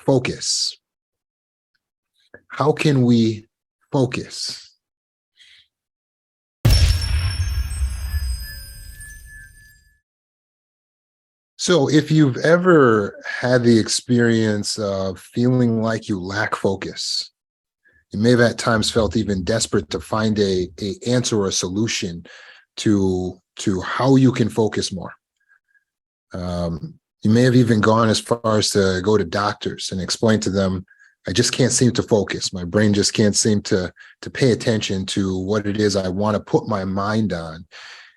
focus. How can we focus? So if you've ever had the experience of feeling like you lack focus, you may have at times felt even desperate to find a answer or a solution to how you can focus more. You may have even gone as far as to go to doctors and explain to them, I just can't seem to focus. My brain just can't seem to pay attention to what it is I want to put my mind on.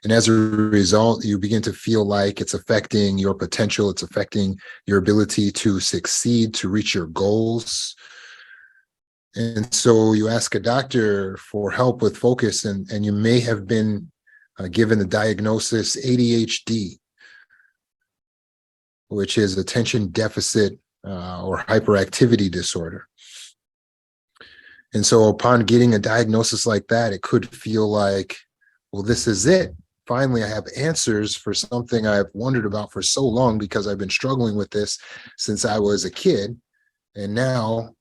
And as a result, you begin to feel like it's affecting your potential. It's affecting your ability to succeed, to reach your goals. And so you ask a doctor for help with focus, and you may have been given the diagnosis ADHD, which is attention deficit or hyperactivity disorder. And so upon getting a diagnosis like that, it could feel like, well, this is it. Finally, I have answers for something I've wondered about for so long because I've been struggling with this since I was a kid. And now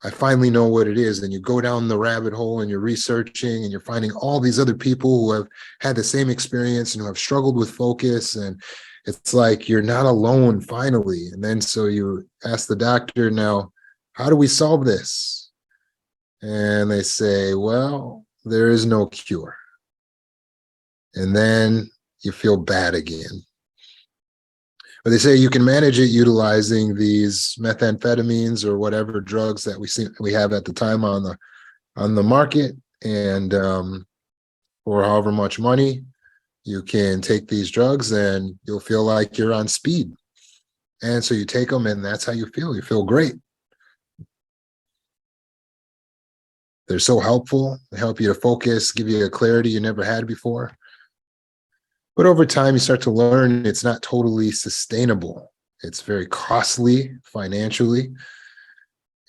I finally know what it is. And you go down the rabbit hole and you're researching and you're finding all these other people who have had the same experience and who have struggled with focus. And it's like you're not alone finally. And then so you ask the doctor, now, how do we solve this? And they say, well, there is no cure. And then you feel bad again. But they say you can manage it utilizing these methamphetamines or whatever drugs that we have at the time on the market, and for however much money, you can take these drugs and you'll feel like you're on speed. And so you take them and that's how you feel. You feel great. They're so helpful. They help you to focus, give you a clarity you never had before. But over time, you start to learn it's not totally sustainable. It's very costly financially.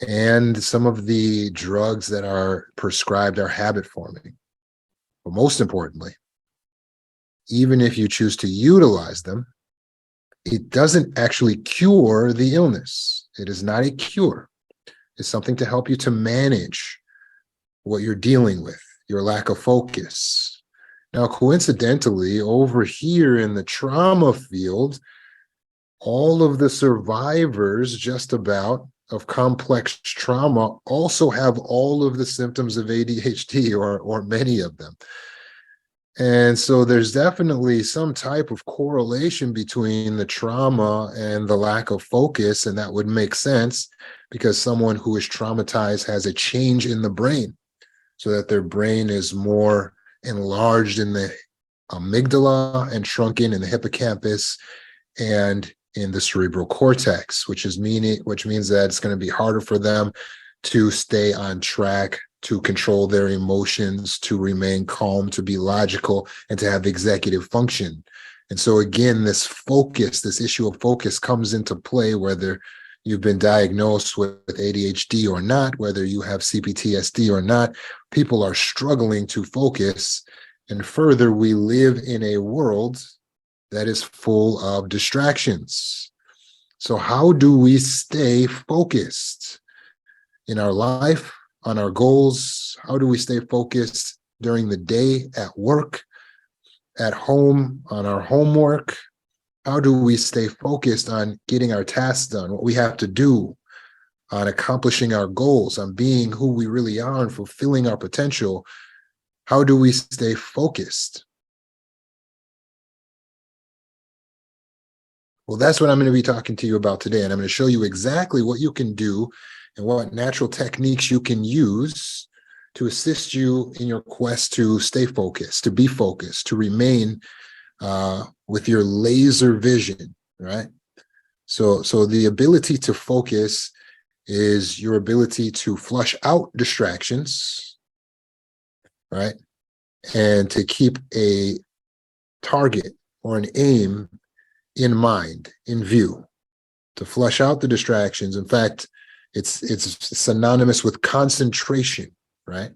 And some of the drugs that are prescribed are habit forming. But most importantly, even if you choose to utilize them, it doesn't actually cure the illness. It is not a cure. It's something to help you to manage what you're dealing with, your lack of focus. Now, coincidentally, over here in the trauma field, all of the survivors just about of complex trauma also have all of the symptoms of ADHD or many of them. And so there's definitely some type of correlation between the trauma and the lack of focus, and that would make sense because someone who is traumatized has a change in the brain so that their brain is more enlarged in the amygdala and shrunken in the hippocampus and in the cerebral cortex, which means that it's going to be harder for them to stay on track, to control their emotions, to remain calm, to be logical, and to have executive function. And so again, this issue of focus comes into play, whether you've been diagnosed with ADHD or not, whether you have CPTSD or not. People are struggling to focus. And further, we live in a world that is full of distractions. So how do we stay focused in our life, on our goals? How do we stay focused during the day, at work, at home, on our homework? How do we stay focused on getting our tasks done, what we have to do, on accomplishing our goals, on being who we really are and fulfilling our potential? How do we stay focused? Well, that's what I'm going to be talking to you about today. And I'm going to show you exactly what you can do and what natural techniques you can use to assist you in your quest to stay focused, to be focused, to remain with your laser vision, right? So the ability to focus is your ability to flush out distractions, right? And to keep a target or an aim in mind, in view, to flush out the distractions. In fact, it's synonymous with concentration, right?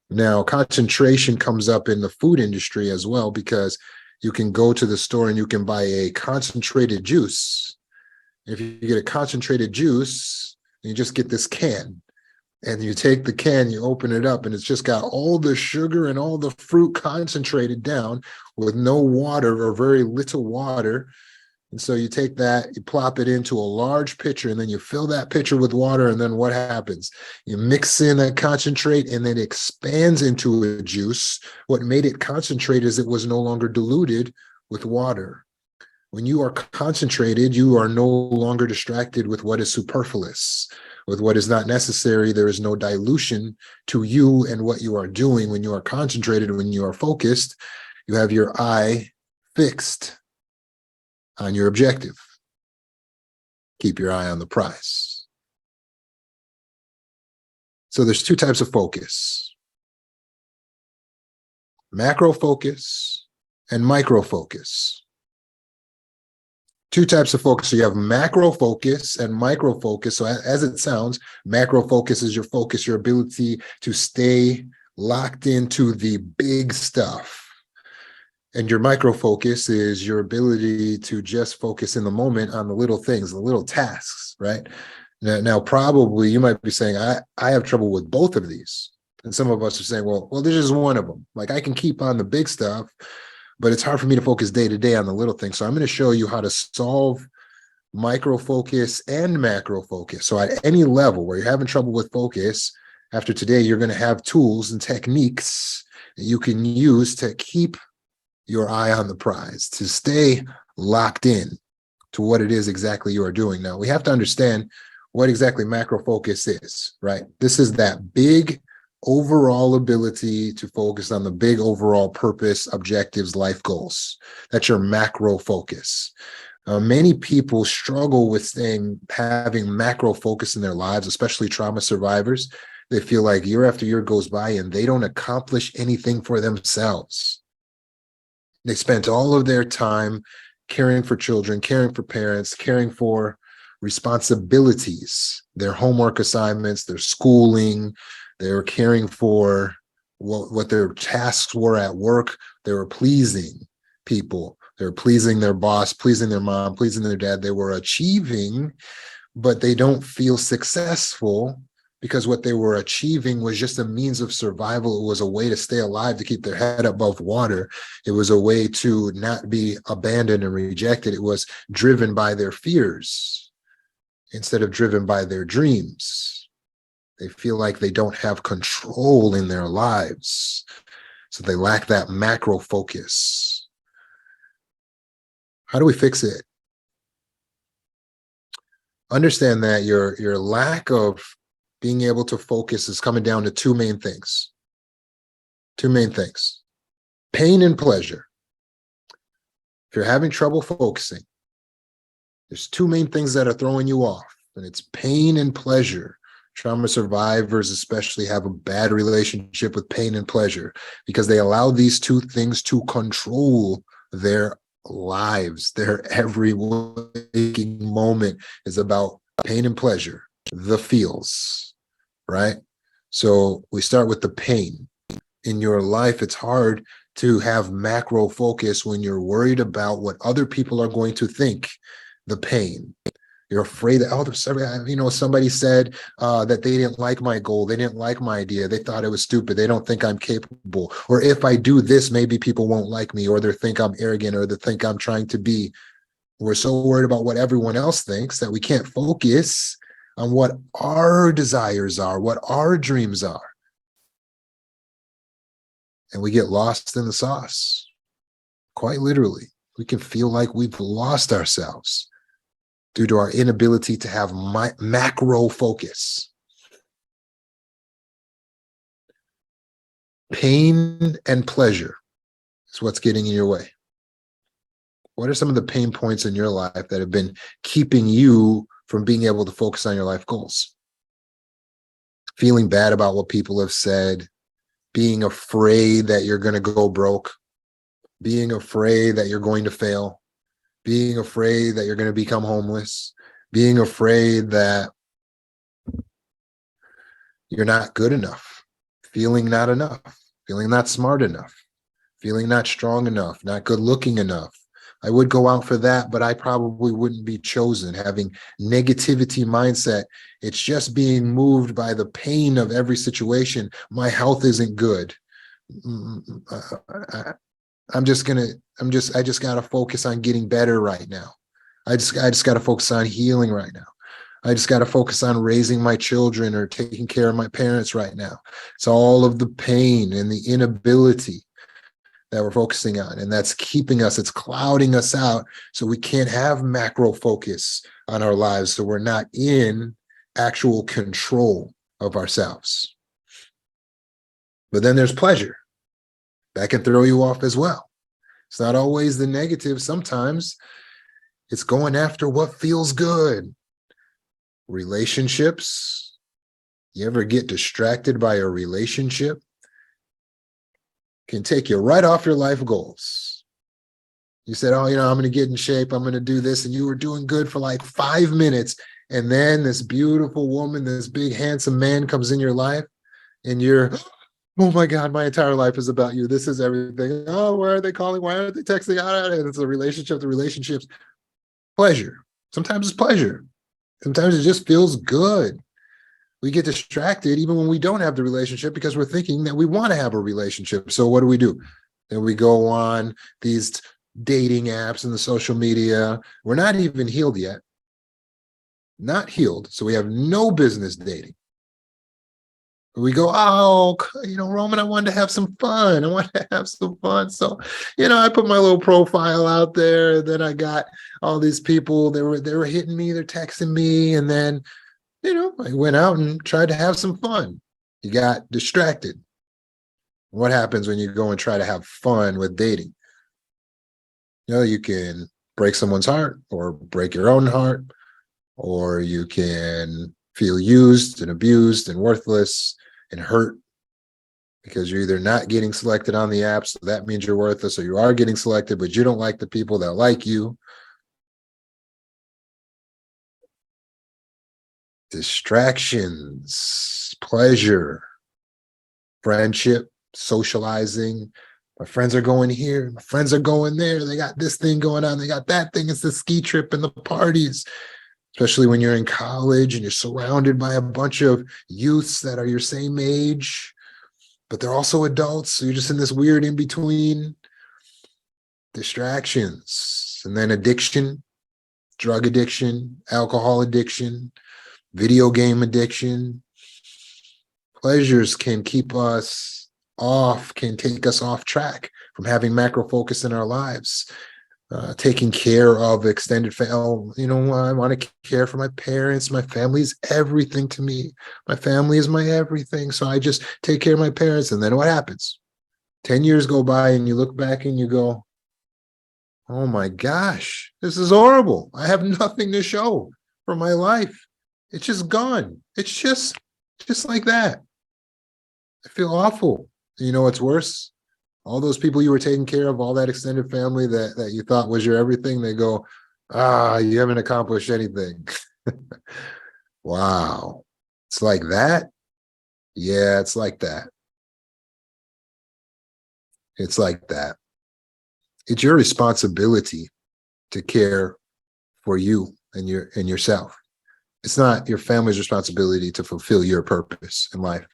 Now, concentration comes up in the food industry as well, because you can go to the store and you can buy a concentrated juice. If you get a concentrated juice, And you just get this can. And you take the can, you open it up, and it's just got all the sugar and all the fruit concentrated down with no water or very little water. And so you take that, you plop it into a large pitcher, and then you fill that pitcher with water. And then what happens? You mix in that concentrate, and then it expands into a juice. What made it concentrate is it was no longer diluted with water. When you are concentrated, you are no longer distracted with what is superfluous, with what is not necessary. There is no dilution to you and what you are doing. When you are concentrated, when you are focused, you have your eye fixed on your objective. Keep your eye on the prize. So there's two types of focus: macro focus and micro focus. Two types of focus. So you have macro focus and micro focus. So as it sounds, macro focus is your focus, your ability to stay locked into the big stuff. And your micro focus is your ability to just focus in the moment on the little things, the little tasks, right? Now probably you might be saying, I have trouble with both of these. And some of us are saying, well, this is one of them. Like I can keep on the big stuff, but it's hard for me to focus day to day on the little things. So I'm going to show you how to solve micro focus and macro focus. So at any level where you're having trouble with focus, after today, you're going to have tools and techniques that you can use to keep your eye on the prize, to stay locked in to what it is exactly you are doing. Now, we have to understand what exactly macro focus is, right? This is that big overall ability to focus on the big overall purpose, objectives, life goals. That's your macro focus. Many people struggle with having macro focus in their lives, especially trauma survivors. They feel like year after year goes by and they don't accomplish anything for themselves. They spent all of their time caring for children, caring for parents, caring for responsibilities, their homework assignments, their schooling. They were caring for what their tasks were at work. They were pleasing people. They were pleasing their boss, pleasing their mom, pleasing their dad. They were achieving, but they don't feel successful because what they were achieving was just a means of survival. It was a way to stay alive, to keep their head above water. It was a way to not be abandoned and rejected. It was driven by their fears instead of driven by their dreams. They feel like they don't have control in their lives. So they lack that macro focus. How do we fix it? Understand that your lack of being able to focus is coming down to two main things. Pain and pleasure. If you're having trouble focusing, there's two main things that are throwing you off, and it's pain and pleasure. Trauma survivors especially have a bad relationship with pain and pleasure because they allow these two things to control their lives. Their every waking moment is about pain and pleasure, the feels, right? So we start with the pain. In your life, it's hard to have macro focus when you're worried about what other people are going to think, the pain. You're afraid that, somebody said that they didn't like my goal. They didn't like my idea. They thought it was stupid. They don't think I'm capable. Or if I do this, maybe people won't like me, or they think I'm arrogant, or they think I'm trying to be. We're so worried about what everyone else thinks that we can't focus on what our desires are, what our dreams are. And we get lost in the sauce. Quite literally, we can feel like we've lost ourselves due to our inability to have macro focus. Pain and pleasure is what's getting in your way. What are some of the pain points in your life that have been keeping you from being able to focus on your life goals? Feeling bad about what people have said, being afraid that you're going to go broke, being afraid that you're going to fail, being afraid that you're going to become homeless, being afraid that you're not good enough, feeling not enough, feeling not smart enough, feeling not strong enough, not good looking enough, I would go out for that, but I probably wouldn't be chosen. Having negativity mindset, it's just being moved by the pain of every situation. My health isn't good. I just got to focus on getting better right now. I just got to focus on healing right now. I just got to focus on raising my children or taking care of my parents right now. It's all of the pain and the inability that we're focusing on, and that's keeping us, it's clouding us out, so we can't have macro focus on our lives, so we're not in actual control of ourselves. But then there's pleasure. That can throw you off as well. It's not always the negative. Sometimes it's going after what feels good. Relationships. You ever get distracted by a relationship? Can take you right off your life goals. You said, oh, I'm going to get in shape. I'm going to do this. And you were doing good for like 5 minutes. And then this beautiful woman, this big, handsome man comes in your life and you're, oh my God, my entire life is about you. This is everything. Oh, why are they calling? Why aren't they texting? It's a relationship to relationships. Pleasure. Sometimes it's pleasure. Sometimes it just feels good. We get distracted even when we don't have the relationship because we're thinking that we want to have a relationship. So what do? And we go on these dating apps and the social media. We're not even healed yet. Not healed. So we have no business dating. We go, oh, Roman, I wanted to have some fun. So, I put my little profile out there. Then I got all these people. They were hitting me. They're texting me. And then, I went out and tried to have some fun. You got distracted. What happens when you go and try to have fun with dating? You can break someone's heart or break your own heart, or you can feel used and abused and worthless and hurt because you're either not getting selected on the app, so that means you're worthless, or you are getting selected, but you don't like the people that like you. Distractions, pleasure, friendship, socializing. My friends are going here. My friends are going there. They got this thing going on. They got that thing. It's the ski trip and the parties, especially when you're in college and you're surrounded by a bunch of youths that are your same age, but they're also adults. So you're just in this weird in between. Distractions, and then addiction, drug addiction, alcohol addiction, video game addiction. Pleasures can keep us off, can take us off track from having macro focus in our lives. Taking care of extended family. I want to care for my parents. My family is everything to me. My family is my everything. So I just take care of my parents. And then what happens? 10 years go by and you look back and you go, oh my gosh, this is horrible. I have nothing to show for my life. It's just gone. It's just like that. I feel awful. You know what's worse? All those people you were taking care of, all that extended family that you thought was your everything, they go, you haven't accomplished anything. Wow. It's like that? Yeah, it's like that. It's like that. It's your responsibility to care for you and yourself. It's not your family's responsibility to fulfill your purpose in life.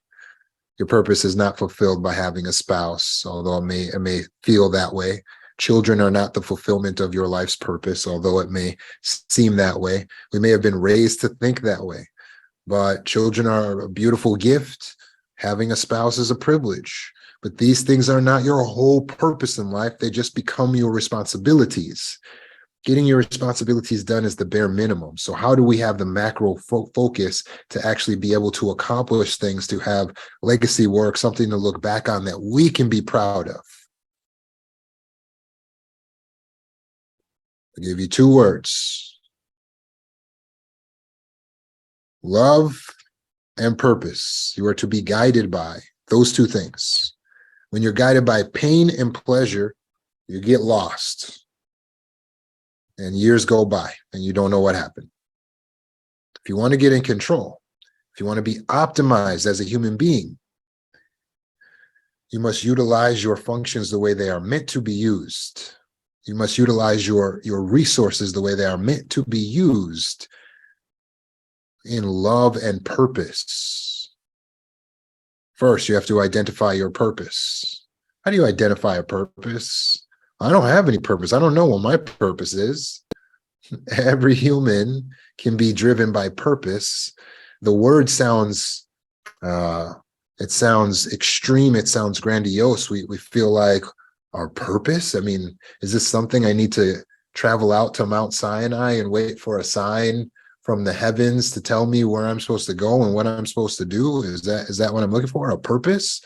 Your purpose is not fulfilled by having a spouse, although it may feel that way. Children are not the fulfillment of your life's purpose, although it may seem that way. We may have been raised to think that way, but children are a beautiful gift. Having a spouse is a privilege, but these things are not your whole purpose in life. They just become your responsibilities. Getting your responsibilities done is the bare minimum. So how do we have the macro focus to actually be able to accomplish things, to have legacy work, something to look back on that we can be proud of? I'll give you 2 words: love and purpose. You are to be guided by those 2 things. When you're guided by pain and pleasure, you get lost. And years go by and you don't know what happened. If you want to get in control, if you want to be optimized as a human being, you must utilize your functions the way they are meant to be used. You must utilize your resources the way they are meant to be used, in love and purpose. First, you have to identify your purpose. How do you identify a purpose? I don't have any purpose. I don't know what my purpose is. Every human can be driven by purpose. The word sounds it sounds extreme, it sounds grandiose. We feel like, our purpose? I mean, is this something I need to travel out to Mount Sinai and wait for a sign from the heavens to tell me where I'm supposed to go and what I'm supposed to do? Is that what I'm looking for? A purpose?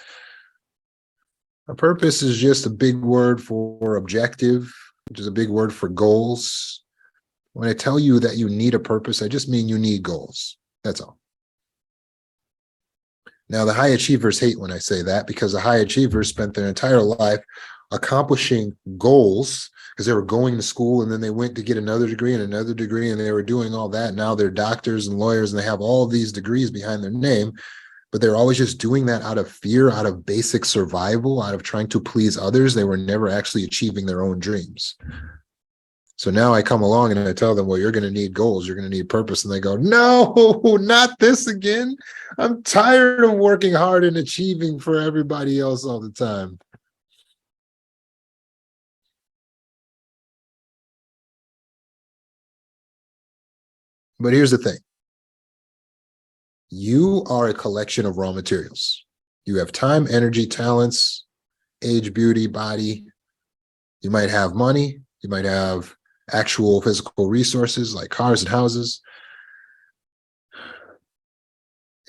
A purpose is just a big word for objective, which is a big word for goals. When I tell you that you need a purpose, I just mean you need goals. That's all. Now, the high achievers hate when I say that, because the high achievers spent their entire life accomplishing goals, because they were going to school and then they went to get another degree and another degree, and they were doing all that. Now they're doctors and lawyers and they have all these degrees behind their name, but they're always just doing that out of fear, out of basic survival, out of trying to please others. They were never actually achieving their own dreams. So now I come along and I tell them, well, you're going to need goals, you're going to need purpose. And they go, no, not this again. I'm tired of working hard and achieving for everybody else all the time. But here's the thing. You are a collection of raw materials. You have time, energy, talents, age, beauty, body. You might have money. You might have actual physical resources like cars and houses.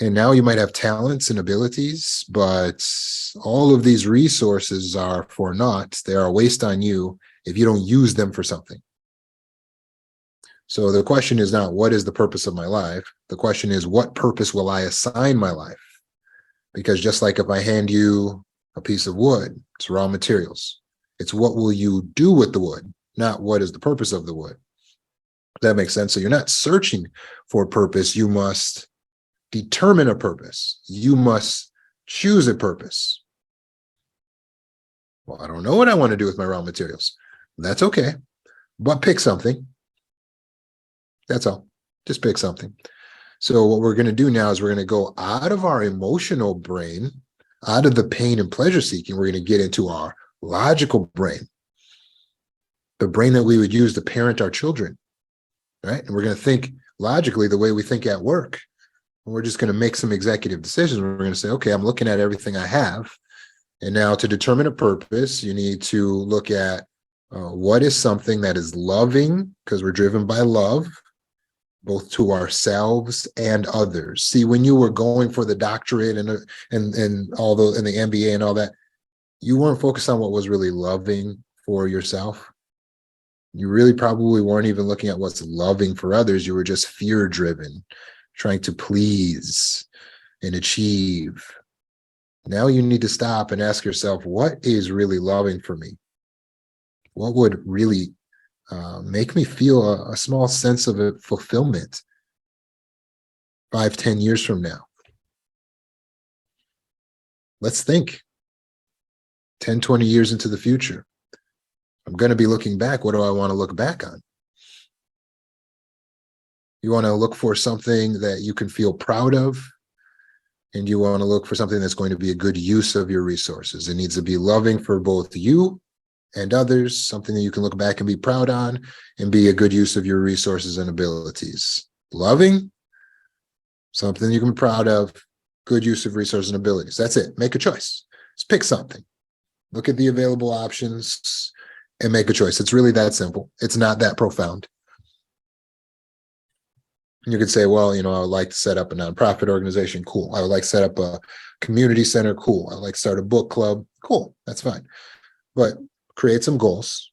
And now you might have talents and abilities, but all of these resources are for naught. They are a waste on you if you don't use them for something. So the question is not, what is the purpose of my life? The question is, what purpose will I assign my life? Because just like if I hand you a piece of wood, it's raw materials. It's what will you do with the wood, not what is the purpose of the wood. That makes sense. So you're not searching for a purpose. You must determine a purpose. You must choose a purpose. Well, I don't know what I want to do with my raw materials. That's okay, but pick something. That's all. Just pick something. So what we're going to do now is we're going to go out of our emotional brain, out of the pain and pleasure seeking. We're going to get into our logical brain, the brain that we would use to parent our children, right? And we're going to think logically the way we think at work. And we're just going to make some executive decisions. We're going to say, okay, I'm looking at everything I have. And now to determine a purpose, you need to look at what is something that is loving, because we're driven by love, both to ourselves and others. See, when you were going for the doctorate and all the and the MBA and all that, you weren't focused on what was really loving for yourself. You really probably weren't even looking at what's loving for others. You were just fear-driven, trying to please and achieve. Now you need to stop and ask yourself, what is really loving for me? What would really make me feel a small sense of fulfillment 5-10 years from now? Let's think 10-20 years into the future. I'm going to be looking back. What do I want to look back on? You want to look for something that you can feel proud of, and you want to look for something that's going to be a good use of your resources. It needs to be loving for both you and others, something that you can look back and be proud on, and be a good use of your resources and abilities. Loving, something you can be proud of, good use of resources and abilities. That's it. Make a choice. Just pick something. Look at the available options and make a choice. It's really that simple. It's not that profound. You could say, well, I would like to set up a nonprofit organization. Cool. I would like to set up a community center. Cool. I would like to start a book club. Cool. That's fine. But create some goals.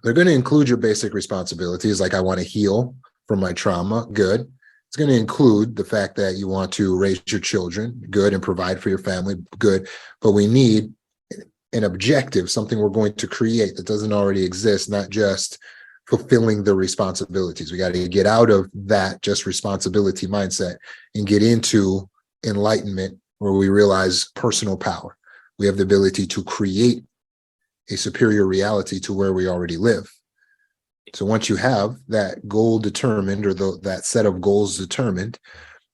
They're going to include your basic responsibilities, like I want to heal from my trauma. Good. It's going to include the fact that you want to raise your children. Good. And provide for your family. Good. But we need an objective, something we're going to create that doesn't already exist, not just fulfilling the responsibilities. We got to get out of that just responsibility mindset and get into enlightenment, where we realize personal power. We have the ability to create a superior reality to where we already live. So once you have that goal determined, or that set of goals determined,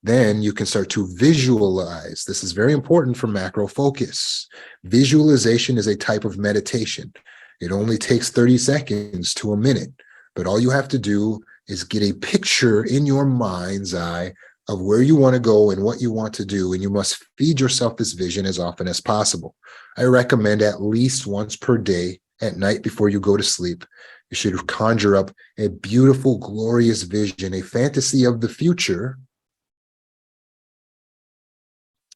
then you can start to visualize. This is very important for macro focus. Visualization is a type of meditation. It only takes 30 seconds to a minute, but all you have to do is get a picture in your mind's eye of where you want to go and what you want to do, and you must feed yourself this vision as often as possible. I recommend at least once per day at night before you go to sleep. You should conjure up a beautiful, glorious vision, a fantasy of the future,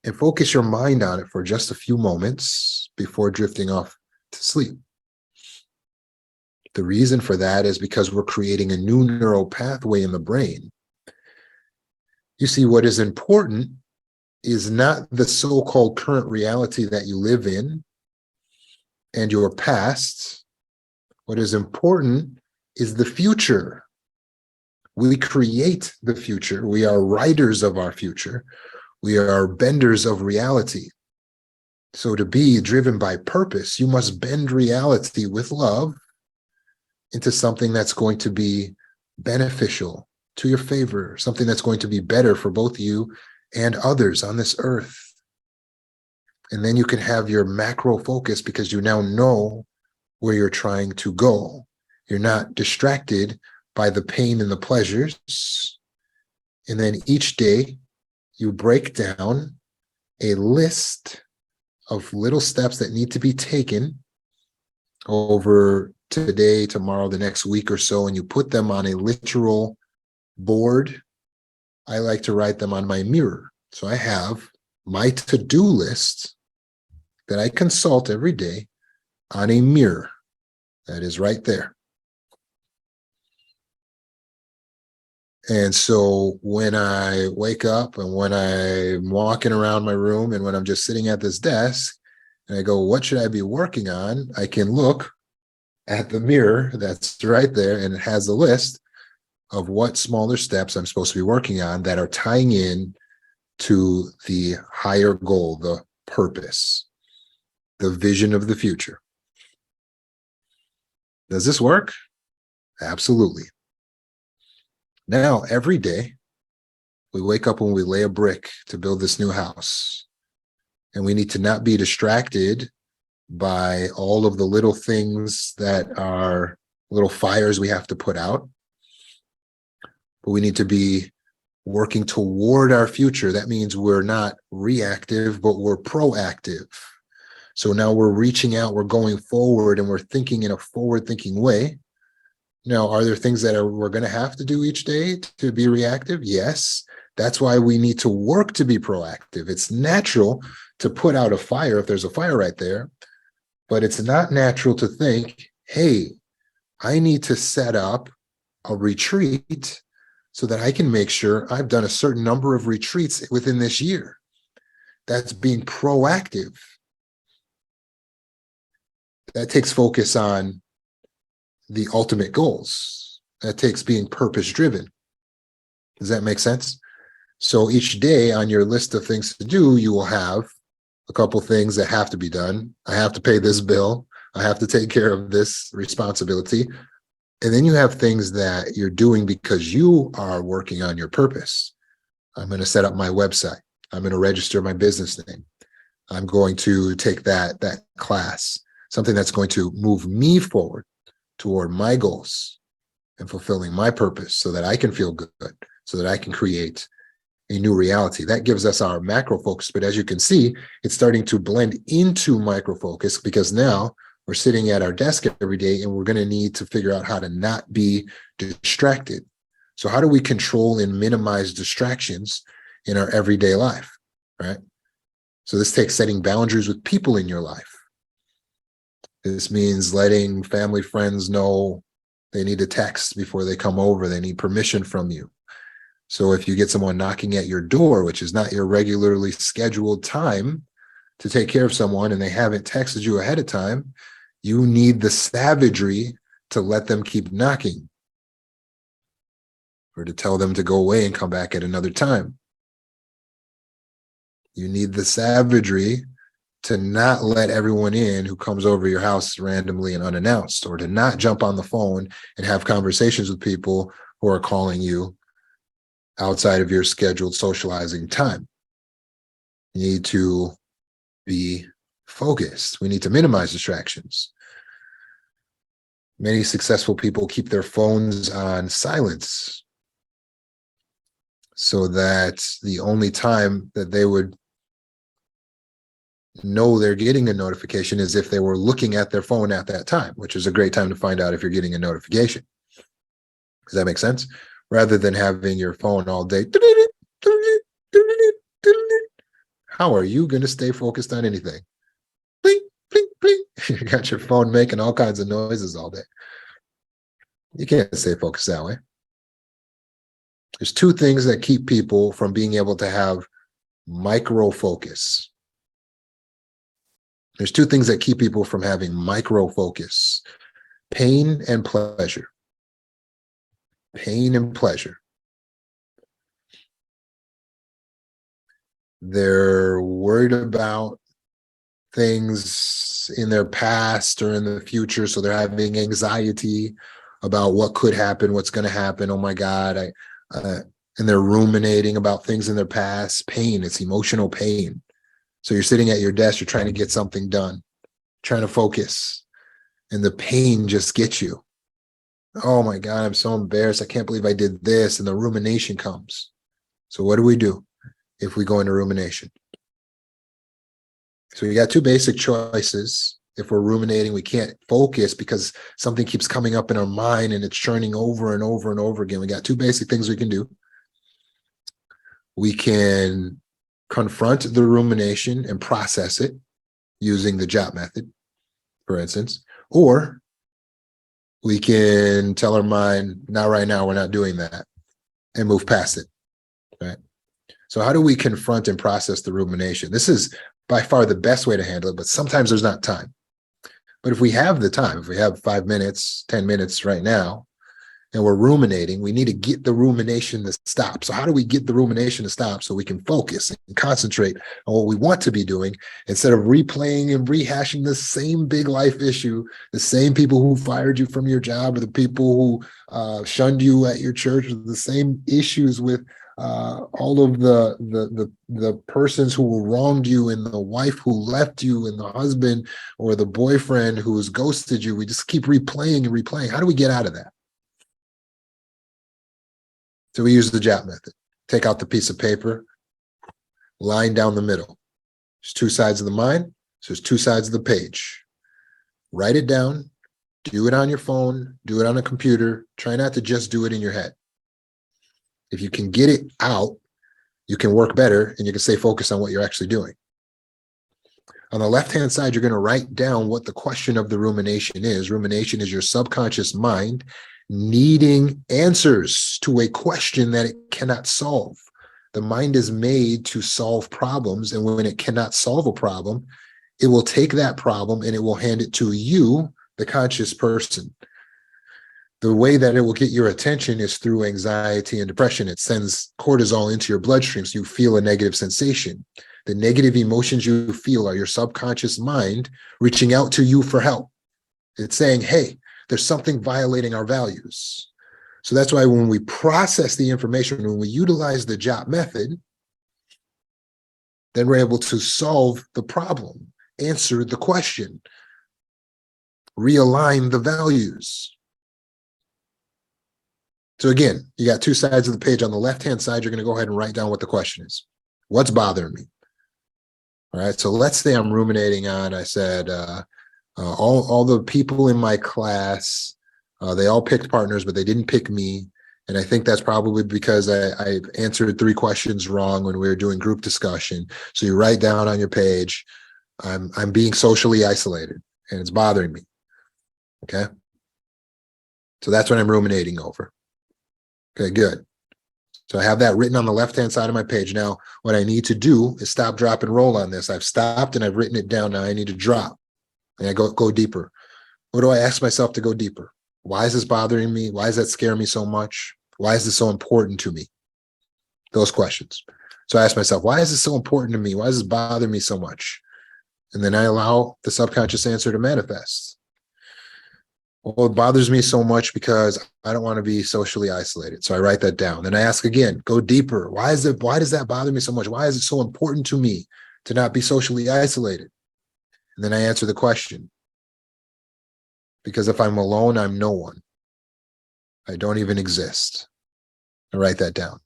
and focus your mind on it for just a few moments before drifting off to sleep. The reason for that is because we're creating a new neural pathway in the brain. You see, what is important is not the so-called current reality that you live in and your past. What is important is the future. We create the future. We are writers of our future. We are benders of reality. So to be driven by purpose, you must bend reality with love into something that's going to be beneficial, to your favor, something that's going to be better for both you and others on this earth. And then you can have your macro focus because you now know where you're trying to go. You're not distracted by the pain and the pleasures. And then each day you break down a list of little steps that need to be taken over today, tomorrow, the next week or so, and you put them on a literal board. I like to write them on my mirror. So I have my to-do list that I consult every day on a mirror that is right there. And so when I wake up and when I'm walking around my room and when I'm just sitting at this desk and I go, what should I be working on? I can look at the mirror that's right there, and it has a list of what smaller steps I'm supposed to be working on that are tying in to the higher goal, the purpose, the vision of the future. Does this work? Absolutely. Now, every day, we wake up and we lay a brick to build this new house. And we need to not be distracted by all of the little things that are little fires we have to put out. But we need to be working toward our future. That means we're not reactive, but we're proactive. So now we're reaching out, we're going forward, and we're thinking in a forward-thinking way. Now, are there things that we're going to have to do each day to be reactive? Yes. That's why we need to work to be proactive. It's natural to put out a fire if there's a fire right there, but it's not natural to think, hey, I need to set up a retreat so that I can make sure I've done a certain number of retreats within this year. That's being proactive. That takes focus on the ultimate goals. That takes being purpose-driven. Does that make sense? So each day on your list of things to do, you will have a couple things that have to be done. I have to pay this bill. I have to take care of this responsibility. And then you have things that you're doing because you are working on your purpose. I'm going to set up my website. I'm going to register my business name. I'm going to take that class, something that's going to move me forward toward my goals and fulfilling my purpose so that I can feel good, so that I can create a new reality. That gives us our macro focus. But as you can see, it's starting to blend into micro focus because now we're sitting at our desk every day and we're going to need to figure out how to not be distracted. So how do we control and minimize distractions in our everyday life, right? So this takes setting boundaries with people in your life. This means letting family, friends know they need a text before they come over. They need permission from you. So if you get someone knocking at your door, which is not your regularly scheduled time to take care of someone, and they haven't texted you ahead of time, you need the savagery to let them keep knocking or to tell them to go away and come back at another time. You need the savagery to not let everyone in who comes over your house randomly and unannounced, or to not jump on the phone and have conversations with people who are calling you outside of your scheduled socializing time. You need to be focused. We need to minimize distractions. Many successful people keep their phones on silence so that the only time that they would know they're getting a notification is if they were looking at their phone at that time, which is a great time to find out if you're getting a notification. Does that make sense? Rather than having your phone all day. How are you going to stay focused on anything? Bling, bling, bling. You got your phone making all kinds of noises all day. You can't stay focused that way. There's two things that keep people from being able to have micro focus. There's two things that keep people from having micro focus: pain and pleasure. Pain and pleasure. They're worried about things in their past or in the future, so they're having anxiety about what could happen, what's going to happen. Oh my God, and they're ruminating about things in their past. Pain, it's emotional pain. So you're sitting at your desk, you're trying to get something done, trying to focus, and the pain just gets you. Oh my God, I'm so embarrassed. I can't believe I did this. And the rumination comes. So what do we do if we go into rumination? So you got two basic choices. If we're ruminating, we can't focus because something keeps coming up in our mind and it's churning over and over and over again. We got two basic things we can do. We can confront the rumination and process it using the JOT method, for instance, or we can tell our mind, not right now, we're not doing that, and move past it, right? So how do we confront and process the rumination? This is by far the best way to handle it, but sometimes there's not time. But if we have the time, if we have 5 minutes, 10 minutes right now, and we're ruminating, we need to get the rumination to stop. So how do we get the rumination to stop so we can focus and concentrate on what we want to be doing instead of replaying and rehashing the same big life issue, the same people who fired you from your job, or the people who shunned you at your church, or the same issues with all of the persons who wronged you, and the wife who left you, and the husband or the boyfriend who's ghosted you. We just keep replaying and replaying. How do we get out of that? So we use the JOT method. Take out the piece of paper, line down the middle. There's two sides of the mind, so there's two sides of the page. Write it down, do it on your phone, do it on a computer. Try not to just do it in your head. If you can get it out, you can work better and you can stay focused on what you're actually doing. On the left-hand side, you're going to write down what the question of the rumination is. Rumination is your subconscious mind needing answers to a question that it cannot solve. The mind is made to solve problems, and when it cannot solve a problem, it will take that problem and it will hand it to you, the conscious person. The way that it will get your attention is through anxiety and depression. It sends cortisol into your bloodstream, so you feel a negative sensation. The negative emotions you feel are your subconscious mind reaching out to you for help. It's saying, hey, there's something violating our values. So that's why when we process the information, when we utilize the JOT method, then we're able to solve the problem, answer the question, realign the values. So again, you got two sides of the page. On the left-hand side, you're going to go ahead and write down what the question is. What's bothering me? All right, so let's say I'm ruminating on, I said, all the people in my class, they all picked partners, but they didn't pick me. And I think that's probably because I answered 3 questions wrong when we were doing group discussion. So you write down on your page, I'm being socially isolated and it's bothering me. Okay. So that's what I'm ruminating over. Okay, good. So I have that written on the left-hand side of my page. Now, what I need to do is stop, drop, and roll on this. I've stopped and I've written it down. Now I need to drop and I go deeper. What do I ask myself to go deeper? Why is this bothering me? Why does that scare me so much? Why is this so important to me? Those questions. So I ask myself, why is this so important to me? Why does this bother me so much? And then I allow the subconscious answer to manifest. Well, it bothers me so much because I don't want to be socially isolated. So I write that down. Then I ask again, go deeper. Why does that bother me so much? Why is it so important to me to not be socially isolated? And then I answer the question. Because if I'm alone, I'm no one. I don't even exist. I write that down.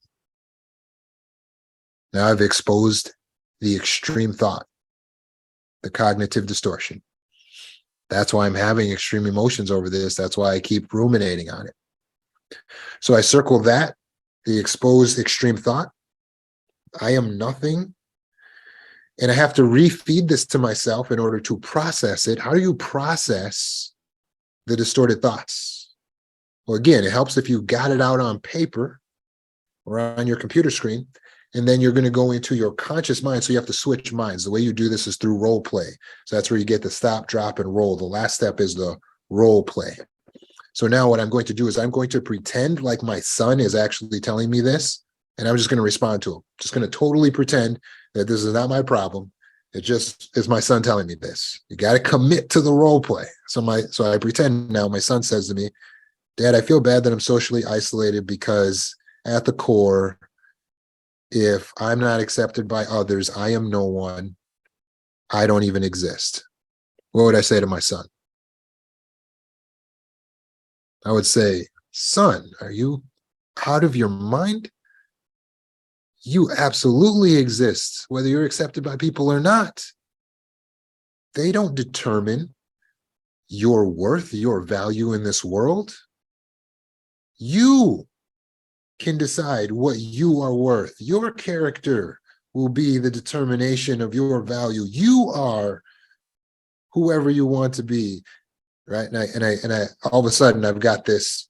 Now I've exposed the extreme thought, the cognitive distortion. That's why I'm having extreme emotions over this. That's why I keep ruminating on it. So I circle that, the exposed extreme thought. I am nothing. And I have to refeed this to myself in order to process it. How do you process the distorted thoughts? Well, again, it helps if you got it out on paper or on your computer screen, and then you're going to go into your conscious mind. So you have to switch minds. The way you do this is through role play. So that's where you get the stop, drop, and roll. The last step is the role play. So now what I'm going to do is I'm going to pretend like my son is actually telling me this, and I'm just going to respond to him. Just going to totally pretend that this is not my problem. It just is my son telling me this. You got to commit to the role play. So I pretend now my son says to me, Dad, I feel bad that I'm socially isolated because at the core, if I'm not accepted by others, I am no one. I don't even exist. What would I say to my son? I would say, son, are you out of your mind? You absolutely exist, whether you're accepted by people or not. They don't determine your worth, your value in this world. You can decide what you are worth. Your character will be the determination of your value. You are whoever you want to be, right? And I all of a sudden I've got this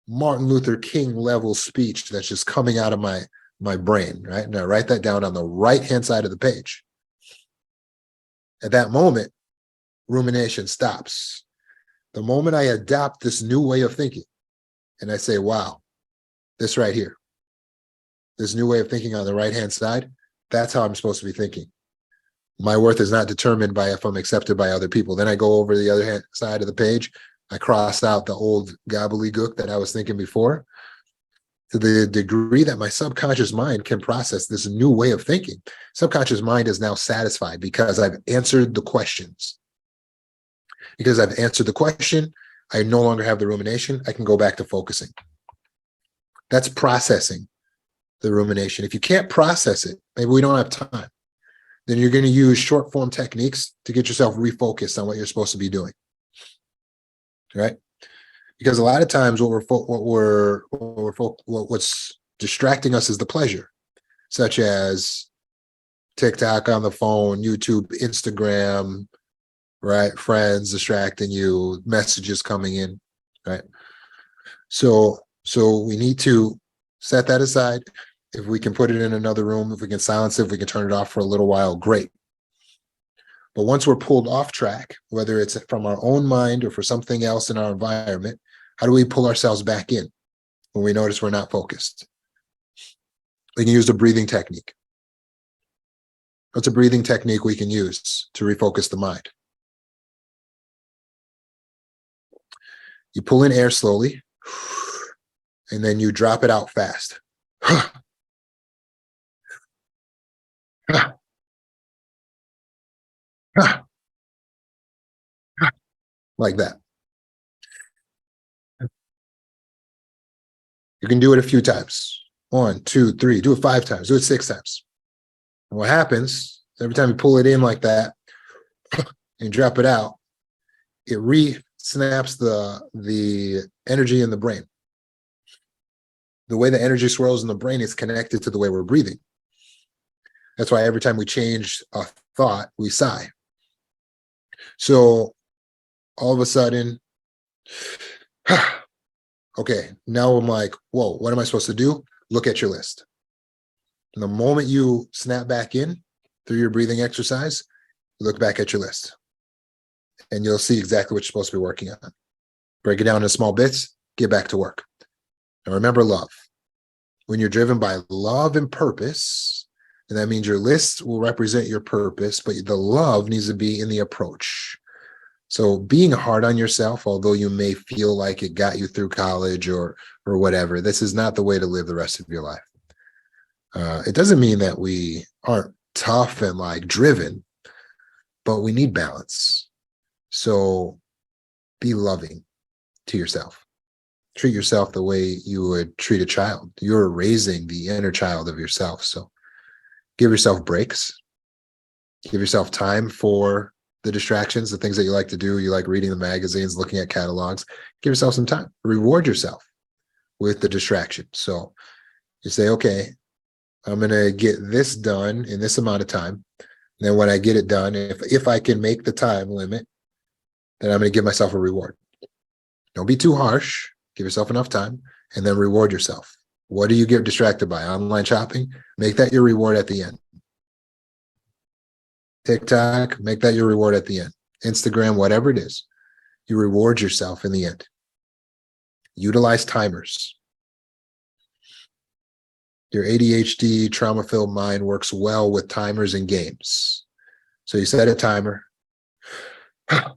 Martin Luther King level speech that's just coming out of my brain, right? And I write that down on the right-hand side of the page. At that moment, rumination stops. The moment I adopt this new way of thinking and I say, wow, this right here, this new way of thinking on the right-hand side, that's how I'm supposed to be thinking. My worth is not determined by if I'm accepted by other people. Then I go over the other side of the page. I cross out the old gobbledygook that I was thinking before. To the degree that my subconscious mind can process this new way of thinking, subconscious mind is now satisfied because I've answered the questions. Because I've answered the question, I no longer have the rumination. I can go back to focusing. That's processing the rumination. If you can't process it, maybe we don't have time, then you're going to use short form techniques to get yourself refocused on what you're supposed to be doing. Right? Because a lot of times what's distracting us is the pleasure, such as TikTok on the phone, YouTube, Instagram, right? Friends distracting you, messages coming in, right? So we need to set that aside. If we can put it in another room, if we can silence it, if we can turn it off for a little while, great. But once we're pulled off track, whether it's from our own mind or for something else in our environment, how do we pull ourselves back in when we notice we're not focused? We can use the breathing technique. What's a breathing technique we can use to refocus the mind? You pull in air slowly, and then you drop it out fast. Like that. You can do it a few times. 1, 2, 3, do it 5 times, do it 6 times. And what happens, every time you pull it in like that and drop it out, it re-snaps the energy in the brain. The way the energy swirls in the brain is connected to the way we're breathing. That's why every time we change a thought, we sigh. So all of a sudden, okay, now I'm like, whoa, what am I supposed to do? Look at your list. And the moment you snap back in through your breathing exercise, look back at your list. And you'll see exactly what you're supposed to be working on. Break it down into small bits, get back to work. And remember love. When you're driven by love and purpose, And that means your list will represent your purpose, but the love needs to be in the approach. So being hard on yourself, although you may feel like it got you through college or whatever, this is not the way to live the rest of your life. It doesn't mean that we aren't tough and like driven, but we need balance. So be loving to yourself. Treat yourself the way you would treat a child. You're raising the inner child of yourself. So give yourself breaks. Give yourself time for the distractions, the things that you like to do. You like reading the magazines, looking at catalogs. Give yourself some time. Reward yourself with the distraction. So you say, okay, I'm going to get this done in this amount of time. And then when I get it done, if I can make the time limit, then I'm going to give myself a reward. Don't be too harsh. Give yourself enough time and then reward yourself. What do you get distracted by? Online shopping? Make that your reward at the end. TikTok, make that your reward at the end. Instagram, whatever it is, you reward yourself in the end. Utilize timers. Your ADHD, trauma-filled mind works well with timers and games. So you set a timer.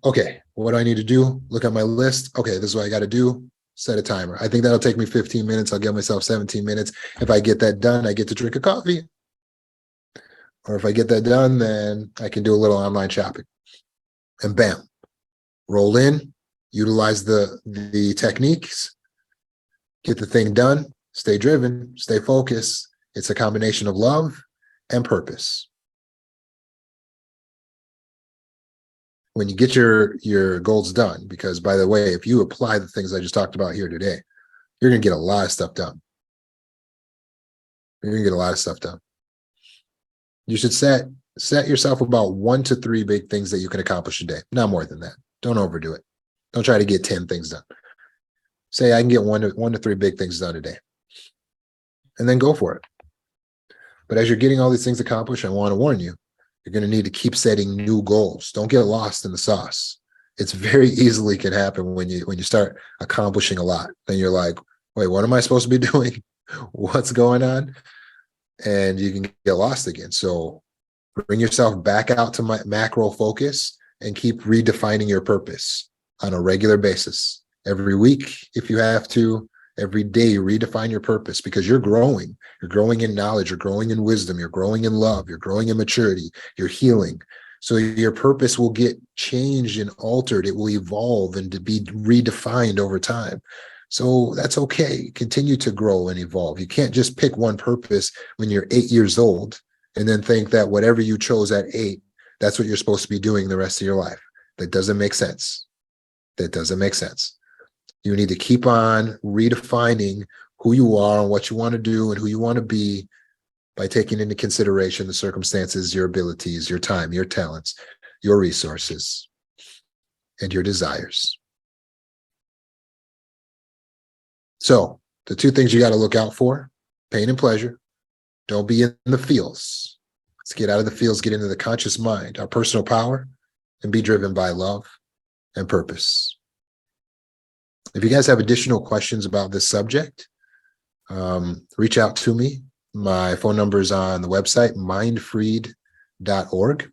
Okay, what do I need to do? Look at my list. Okay, this is what I got to do. Set a timer. I think that'll take me 15 minutes. I'll give myself 17 minutes. If I get that done, I get to drink a coffee. Or if I get that done, then I can do a little online shopping. And bam, roll in, utilize the techniques, get the thing done, stay driven, stay focused. It's a combination of love and purpose. When you get your goals done, because by the way, if you apply the things I just talked about here today, you're going to get a lot of stuff done. You're going to get a lot of stuff done. You should set yourself about 1 to 3 big things that you can accomplish a day. Not more than that. Don't overdo it. Don't try to get 10 things done. Say I can get 1 to 3 big things done a day. And then go for it. But as you're getting all these things accomplished, I want to warn you, you're going to need to keep setting new goals. Don't get lost in the sauce. It's very easily can happen when you start accomplishing a lot. Then you're like, wait, what am I supposed to be doing? What's going on? And you can get lost again. So bring yourself back out to macro focus and keep redefining your purpose on a regular basis. Every week, if you have to, every day, redefine your purpose because you're growing. You're growing in knowledge. You're growing in wisdom. You're growing in love. You're growing in maturity. You're healing. So your purpose will get changed and altered. It will evolve and to be redefined over time. So that's okay. Continue to grow and evolve. You can't just pick one purpose when you're 8 years old and then think that whatever you chose at 8, that's what you're supposed to be doing the rest of your life. That doesn't make sense. That doesn't make sense. You need to keep on redefining who you are and what you want to do and who you want to be by taking into consideration the circumstances, your abilities, your time, your talents, your resources, and your desires. So the 2 things you got to look out for, pain and pleasure. Don't be in the feels. Let's get out of the feels, get into the conscious mind, our personal power, and be driven by love and purpose. If you guys have additional questions about this subject, reach out to me. My phone number is on the website, mindfreed.org.